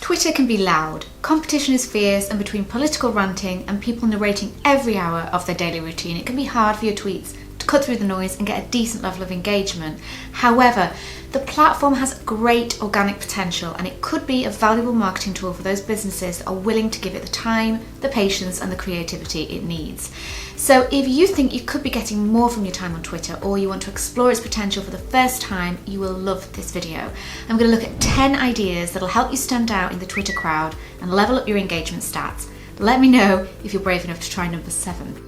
Twitter can be loud, competition is fierce, and between political ranting and people narrating every hour of their daily routine, it can be hard for your tweets to cut through the noise and get a decent level of engagement. However, the platform has great organic potential, and it could be a valuable marketing tool for those businesses that are willing to give it the time, the patience, and the creativity it needs. So if you think you could be getting more from your time on Twitter, or you want to explore its potential for the first time, you will love this video. I'm going to look at 10 ideas that'll help you stand out in the Twitter crowd and level up your engagement stats. Let me know if you're brave enough to try number 7.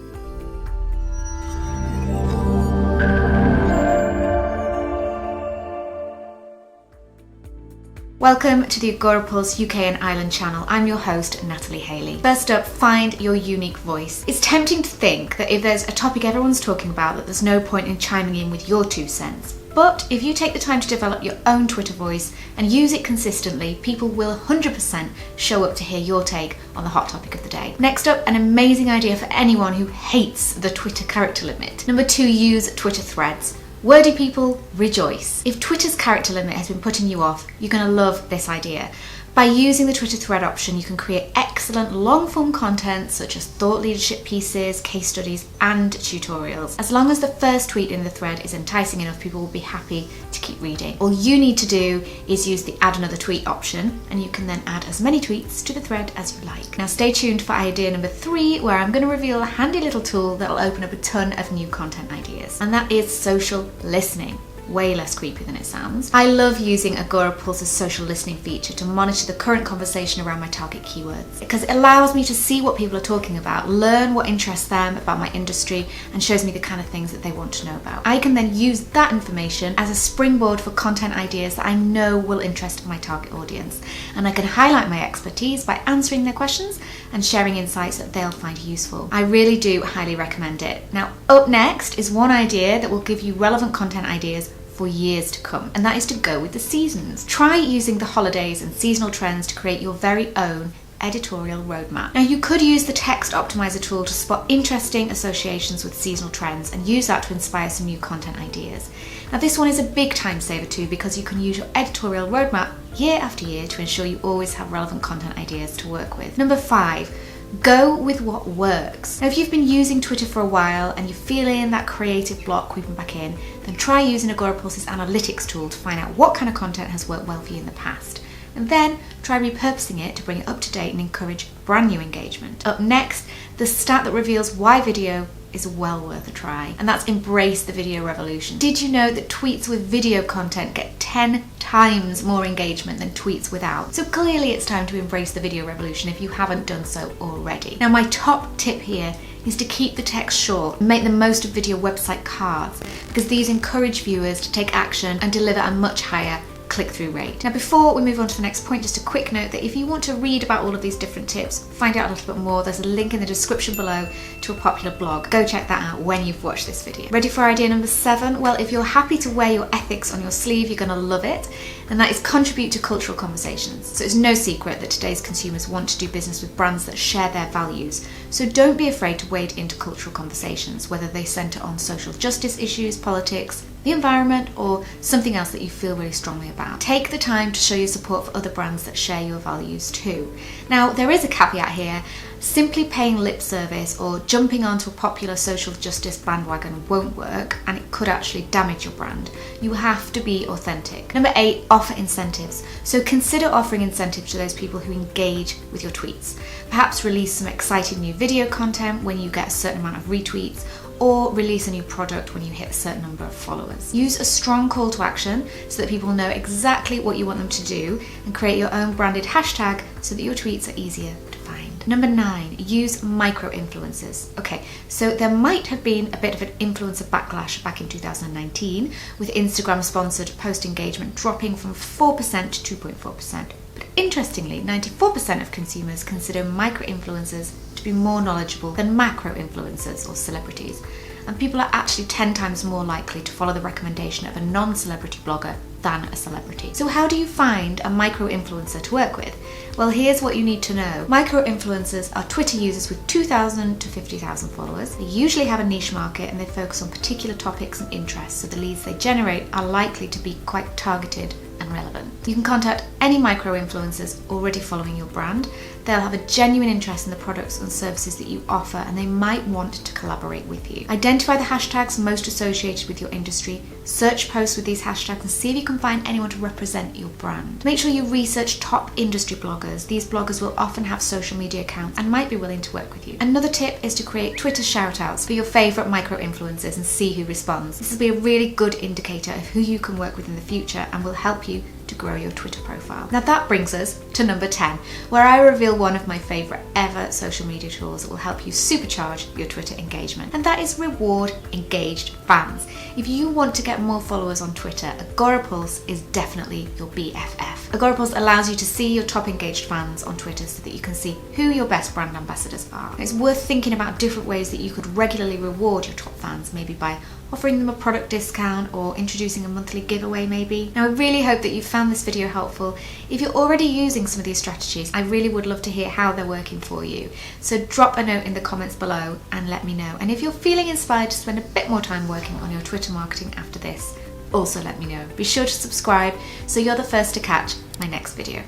Welcome to the Agorapulse UK and Ireland channel. I'm your host, Natalie Haley. First up, find your unique voice. It's tempting to think that if there's a topic everyone's talking about, that there's no point in chiming in with your 2 cents. But if you take the time to develop your own Twitter voice and use it consistently, people will 100% show up to hear your take on the hot topic of the day. Next up, an amazing idea for anyone who hates the Twitter character limit. Number 2, use Twitter threads. Wordy people, rejoice. If Twitter's character limit has been putting you off, you're going to love this idea. By using the Twitter thread option, you can create excellent long-form content such as thought leadership pieces, case studies, and tutorials. As long as the first tweet in the thread is enticing enough, people will be happy to keep reading. All you need to do is use the add another tweet option, and you can then add as many tweets to the thread as you like. Now stay tuned for idea number 3, where I'm going to reveal a handy little tool that will open up a ton of new content ideas, and that is social listening. Way less creepy than it sounds. I love using Agorapulse's social listening feature to monitor the current conversation around my target keywords, because it allows me to see what people are talking about, learn what interests them about my industry, and shows me the kind of things that they want to know about. I can then use that information as a springboard for content ideas that I know will interest my target audience, and I can highlight my expertise by answering their questions and sharing insights that they'll find useful. I really do highly recommend it. Now, up next is one idea that will give you relevant content ideas for years to come, and that is to go with the seasons. Try using the holidays and seasonal trends to create your very own editorial roadmap. Now, you could use the text optimizer tool to spot interesting associations with seasonal trends and use that to inspire some new content ideas. Now, this one is a big time saver too, because you can use your editorial roadmap year after year to ensure you always have relevant content ideas to work with. Number 5, go with what works. Now, if you've been using Twitter for a while and you're feeling that creative block creeping back in, then try using Agorapulse's analytics tool to find out what kind of content has worked well for you in the past. And then try repurposing it to bring it up to date and encourage brand new engagement. Up next, the stat that reveals why video is well worth a try, and that's embrace the video revolution. Did you know that tweets with video content get 10 times more engagement than tweets without? So clearly it's time to embrace the video revolution if you haven't done so already. Now, my top tip here is to keep the text short and make the most of video website cards, because these encourage viewers to take action and deliver a much higher click-through rate. Now, before we move on to the next point, just a quick note that if you want to read about all of these different tips, find out a little bit more, there's a link in the description below to a popular blog. Go check that out when you've watched this video. Ready for idea number 7? Well, if you're happy to wear your ethics on your sleeve, you're going to love it, and that is contribute to cultural conversations. So it's no secret that today's consumers want to do business with brands that share their values. So don't be afraid to wade into cultural conversations, whether they centre on social justice issues, politics, the environment, or something else that you feel really strongly about. Take the time to show your support for other brands that share your values too. Now, there is a caveat here. Simply paying lip service or jumping onto a popular social justice bandwagon won't work, and it could actually damage your brand. You have to be authentic. Number 8, offer incentives. So consider offering incentives to those people who engage with your tweets. Perhaps release some exciting new video content when you get a certain amount of retweets, or release a new product when you hit a certain number of followers. Use a strong call to action so that people know exactly what you want them to do, and create your own branded hashtag so that your tweets are easier to find. Number 9, use micro-influencers. Okay, so there might have been a bit of an influencer backlash back in 2019, with Instagram-sponsored post engagement dropping from 4% to 2.4%. But interestingly, 94% of consumers consider micro-influencers to be more knowledgeable than macro-influencers or celebrities. And people are actually 10 times more likely to follow the recommendation of a non-celebrity blogger than a celebrity. So how do you find a micro-influencer to work with? Well, here's what you need to know. Micro-influencers are Twitter users with 2,000 to 50,000 followers. They usually have a niche market and they focus on particular topics and interests, so the leads they generate are likely to be quite targeted and relevant. You can contact any micro-influencers already following your brand. They'll have a genuine interest in the products and services that you offer, and they might want to collaborate with you. Identify the hashtags most associated with your industry, search posts with these hashtags and see if you can find anyone to represent your brand. Make sure you research top industry bloggers. These bloggers will often have social media accounts and might be willing to work with you. Another tip is to create Twitter shoutouts for your favourite micro-influencers and see who responds. This will be a really good indicator of who you can work with in the future and will help you to grow your Twitter profile. Now that brings us to number 10, where I reveal one of my favourite ever social media tools that will help you supercharge your Twitter engagement, and that is reward engaged fans. If you want to get more followers on Twitter, Agorapulse is definitely your BFF. Agorapulse allows you to see your top engaged fans on Twitter so that you can see who your best brand ambassadors are. It's worth thinking about different ways that you could regularly reward your top fans, maybe by offering them a product discount or introducing a monthly giveaway maybe. Now I really hope that you found this video helpful. If you're already using some of these strategies, I really would love to hear how they're working for you. So drop a note in the comments below and let me know. And if you're feeling inspired to spend a bit more time working on your Twitter marketing after this, also let me know. Be sure to subscribe so you're the first to catch my next video.